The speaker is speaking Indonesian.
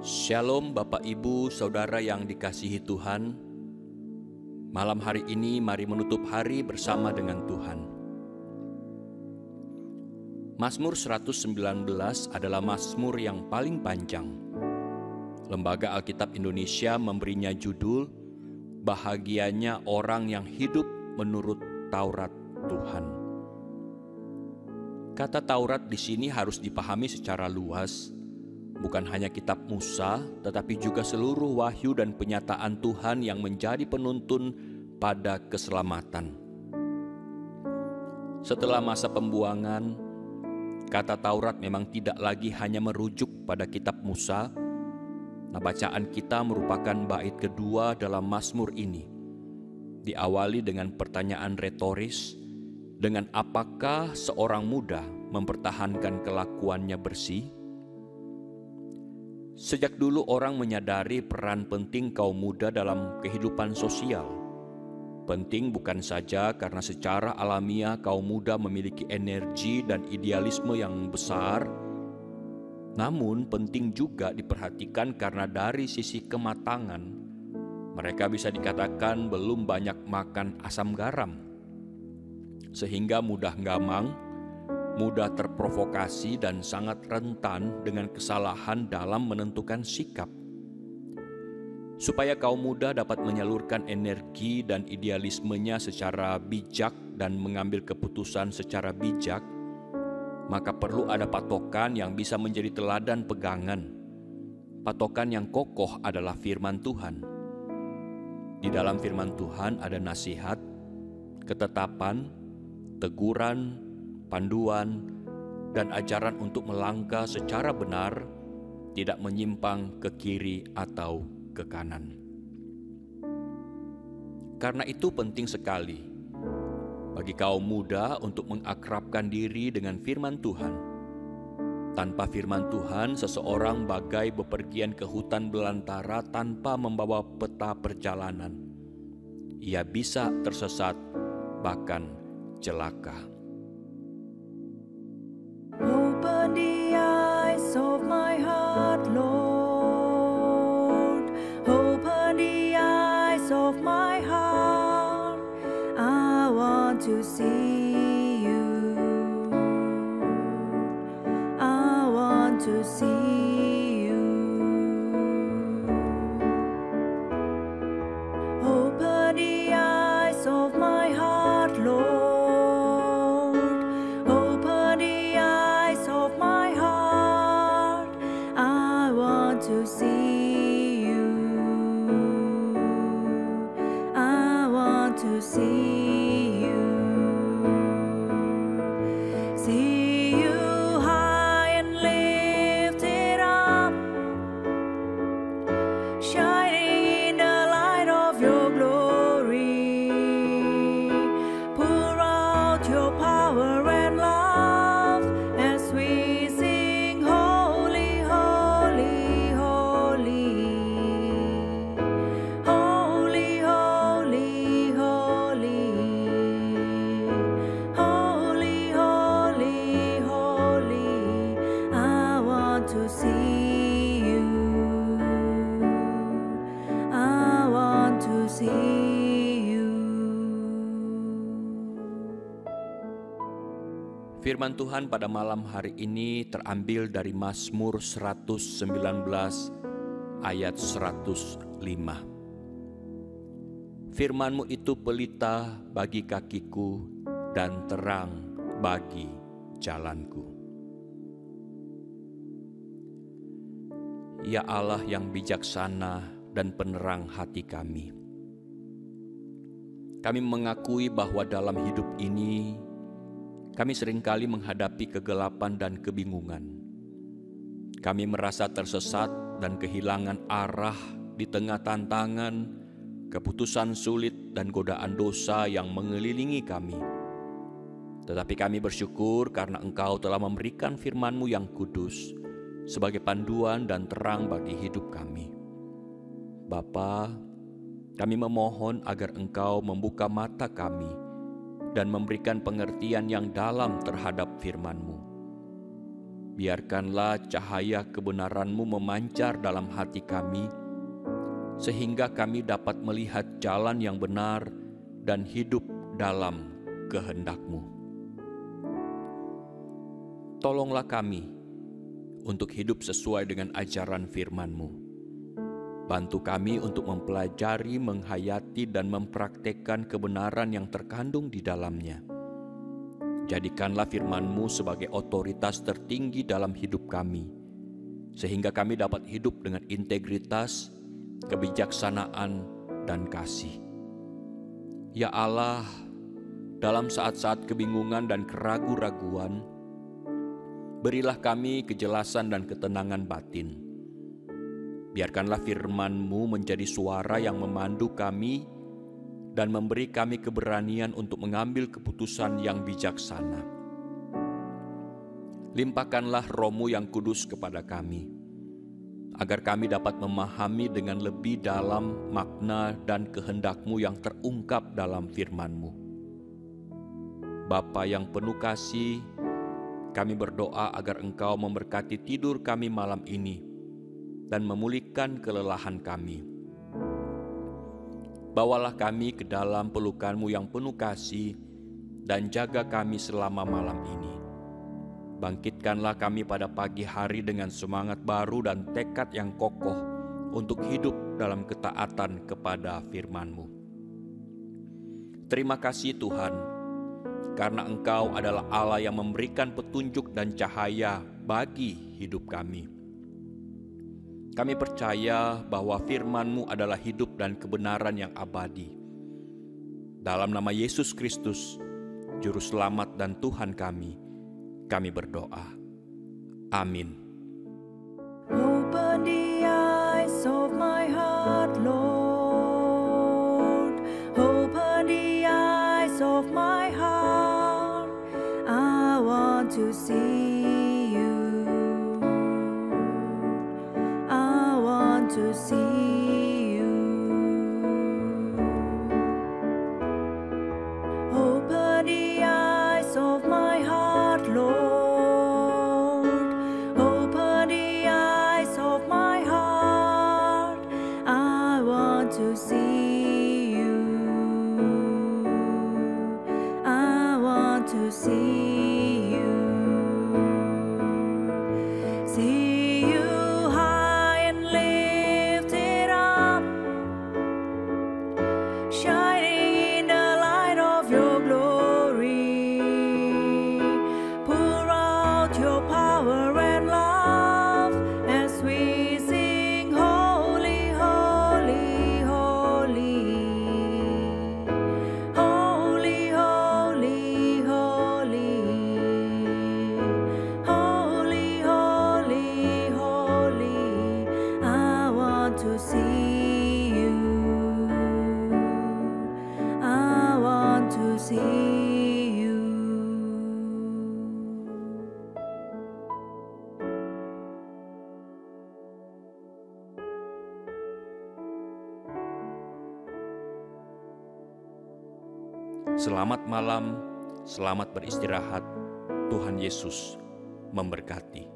Shalom Bapak Ibu Saudara yang dikasihi Tuhan. Malam hari ini mari menutup hari bersama dengan Tuhan. Mazmur 119 adalah mazmur yang paling panjang. Lembaga Alkitab Indonesia memberinya judul Bahagianya Orang yang Hidup Menurut Taurat Tuhan. Kata Taurat di sini harus dipahami secara luas. Bukan hanya kitab Musa, tetapi juga seluruh wahyu dan penyataan Tuhan yang menjadi penuntun pada keselamatan. Setelah masa pembuangan, kata Taurat memang tidak lagi hanya merujuk pada kitab Musa. Nah, bacaan kita merupakan bait kedua dalam Mazmur ini. Diawali dengan pertanyaan retoris, dengan apakah seorang muda mempertahankan kelakuannya bersih? Sejak dulu orang menyadari peran penting kaum muda dalam kehidupan sosial. Penting bukan saja karena secara alamiah kaum muda memiliki energi dan idealisme yang besar, namun penting juga diperhatikan karena dari sisi kematangan, mereka bisa dikatakan belum banyak makan asam garam, sehingga mudah gamang, mudah terprovokasi dan sangat rentan dengan kesalahan dalam menentukan sikap. Supaya kaum muda dapat menyalurkan energi dan idealismenya secara bijak dan mengambil keputusan secara bijak, maka perlu ada patokan yang bisa menjadi teladan pegangan. Patokan yang kokoh adalah firman Tuhan. Di dalam firman Tuhan ada nasihat, ketetapan, teguran, panduan, dan ajaran untuk melangkah secara benar, tidak menyimpang ke kiri atau ke kanan. Karena itu penting sekali bagi kaum muda untuk mengakrabkan diri dengan firman Tuhan. Tanpa firman Tuhan, seseorang bagai bepergian ke hutan belantara tanpa membawa peta perjalanan. Ia bisa tersesat, bahkan celaka. Open the eyes of my heart, Lord. Open the eyes of my heart. I want to see you. I want to see you. Open the eyes of my heart, Lord. To see you, I want to see you, see you high and lifted up, shining in the light of your glory. Pour out your power and love as we sing holy, holy. To see you, I want to see you. Firman Tuhan pada malam hari ini terambil dari Mazmur 119 ayat 105. Firman-Mu itu pelita bagi kakiku dan terang bagi jalanku. Ya Allah yang bijaksana dan penerang hati kami. Kami mengakui bahwa dalam hidup ini, kami seringkali menghadapi kegelapan dan kebingungan. Kami merasa tersesat dan kehilangan arah di tengah tantangan, keputusan sulit dan godaan dosa yang mengelilingi kami. Tetapi kami bersyukur karena Engkau telah memberikan firman-Mu yang kudus, sebagai panduan dan terang bagi hidup kami. Bapa, kami memohon agar Engkau membuka mata kami dan memberikan pengertian yang dalam terhadap firman-Mu. Biarkanlah cahaya kebenaran-Mu memancar dalam hati kami, sehingga kami dapat melihat jalan yang benar dan hidup dalam kehendak-Mu. Tolonglah kami untuk hidup sesuai dengan ajaran firman-Mu. Bantu kami untuk mempelajari, menghayati, dan mempraktekkan kebenaran yang terkandung di dalamnya. Jadikanlah firman-Mu sebagai otoritas tertinggi dalam hidup kami, sehingga kami dapat hidup dengan integritas, kebijaksanaan, dan kasih. Ya Allah, dalam saat-saat kebingungan dan keraguan-raguan, berilah kami kejelasan dan ketenangan batin. Biarkanlah firman-Mu menjadi suara yang memandu kami dan memberi kami keberanian untuk mengambil keputusan yang bijaksana. Limpahkanlah Roh-Mu yang kudus kepada kami, agar kami dapat memahami dengan lebih dalam makna dan kehendak-Mu yang terungkap dalam firman-Mu. Bapa yang penuh kasih, kami berdoa agar Engkau memberkati tidur kami malam ini dan memulihkan kelelahan kami. Bawalah kami ke dalam pelukan-Mu yang penuh kasih dan jaga kami selama malam ini. Bangkitkanlah kami pada pagi hari dengan semangat baru dan tekad yang kokoh untuk hidup dalam ketaatan kepada firman-Mu. Terima kasih Tuhan, karena Engkau adalah Allah yang memberikan petunjuk dan cahaya bagi hidup kami. Kami percaya bahwa firman-Mu adalah hidup dan kebenaran yang abadi. Dalam nama Yesus Kristus, Juru Selamat dan Tuhan kami berdoa. Amin. Open the eyes of my heart, Lord. Open the eyes of my heart. I want to see you. I want to see you. Open the eyes of my heart, Lord. Open the eyes of my heart. I want to see you. I want to see you. See you high and lifted up, shining in the light of your glory. Pour out your power and love as we sing, holy, holy, holy. Holy, holy, holy. Holy, holy, holy. I want to see you. I want to see you. Selamat malam, selamat beristirahat. Tuhan Yesus memberkati.